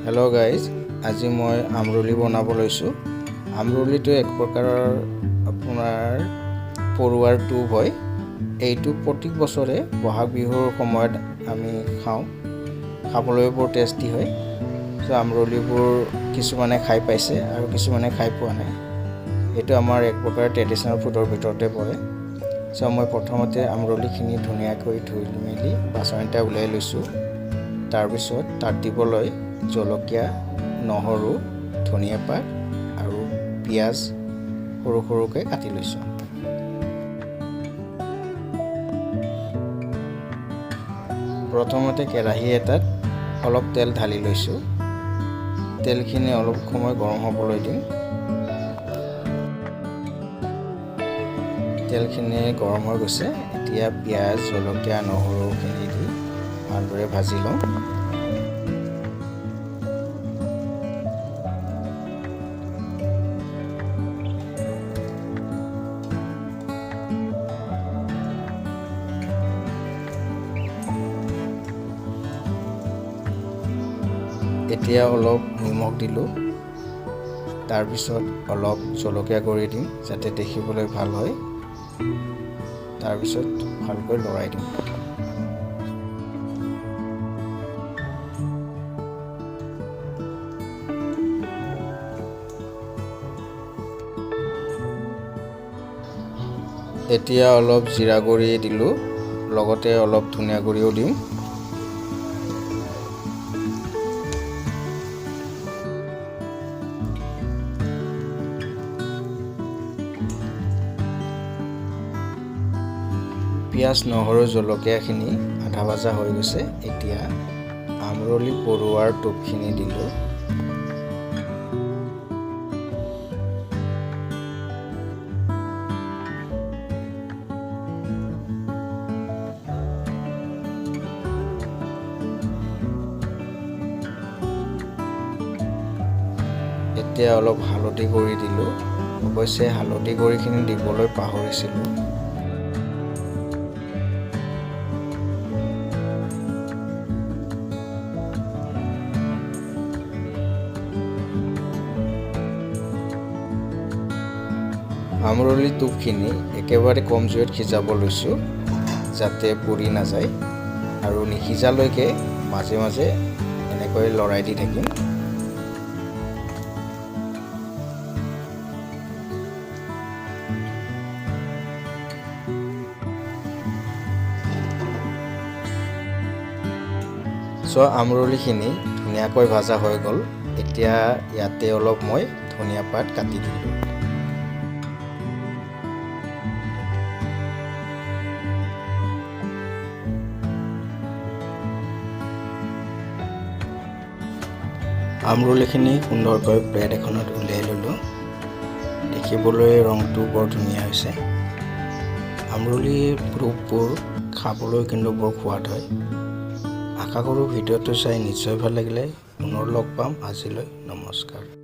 Hello guys, আজি মই আমৰলি বনাব লৈছোঁ। আমৰলিটো এক প্ৰকাৰৰ আপোনাৰ পৰুৱাৰ টোপ হয়। এইটো প্ৰত্যেক বছৰে বহাগ বিহুৰ সময়ত আমি খাওঁ। খাবলৈ বৰ টেষ্টি হয়। তো আমৰলিবোৰ কিছুমানে খাই পাইছে আৰু কিছুমানে খাই পোৱা নাই। এইটো আমাৰ এক প্ৰকাৰ ট্ৰেডিশ্যনেল ফুডৰ ভিতৰতে পৰে। তো মই প্ৰথমতে আমৰলিখিনি ধুনীয়াকৈ ধুই মেলি বাচন এটা উলিয়াই লৈছোঁ। তাৰপিছত তাত দিবলৈ জলকীয়া, নহৰু, ধনিয়া পাত আৰু পিঁয়াজ সৰু সৰুকৈ কাটি লৈছোঁ। প্ৰথমতে কেৰাহী এটাত অলপ তেল ঢালি লৈছোঁ। তেলখিনি অলপ সময় গৰম হ'বলৈ দিম। তেলখিনি গৰম হৈ গৈছে। এতিয়া পিঁয়াজ, জলকীয়া, নহৰুখিনি দি ভালদৰে ভাজি লওঁ। এতিয়া অলপ নিমখ দিলোঁ। তাৰপিছত অলপ জলকীয়া গুড়ি দিম যাতে দেখিবলৈ ভাল হয়। তাৰপিছত ভালকৈ লৰাই দিম। এতিয়া অলপ জিৰা গুড়ি দিলোঁ, লগতে অলপ ধনিয়া গুড়িও দিম। পিঁয়াজ, নহৰু, জলকীয়াখিনি আধা ভজা হৈ গৈছে। এতিয়া আমৰলি পৰুৱাৰ টোপখিনি দিলোঁ। এতিয়া অলপ হালধি গুড়ি দিলোঁ। অৱশ্যে হালধি গুড়িখিনি দিবলৈ পাহৰিছিলোঁ। আমৰলি টোপখিনি একেবাৰে কম জুইত সিজাব লৈছোঁ যাতে পুৰি নাযায়, আৰু নিসিজালৈকে মাজে মাজে এনেকৈ লৰাই দি থাকিম। আমৰলিখিনি ধুনীয়াকৈ ভাজা হৈ গ'ল। এতিয়া ইয়াতে অলপ মই ধনিয়া পাত কাটি দিলোঁ। আমৰলিখিনি সুন্দৰকৈ প্লেট এখনত উলিয়াই ল'লোঁ। দেখিবলৈ ৰংটো বৰ ধুনীয়া হৈছে। আমৰলিৰ টোপবোৰ খাবলৈ কিন্তু বৰ সোৱাদ হয়। আশা কৰোঁ ভিডিঅ'টো চাই নিশ্চয় ভাল লাগিলে। পুনৰ লগ পাম। আজিলৈ নমস্কাৰ।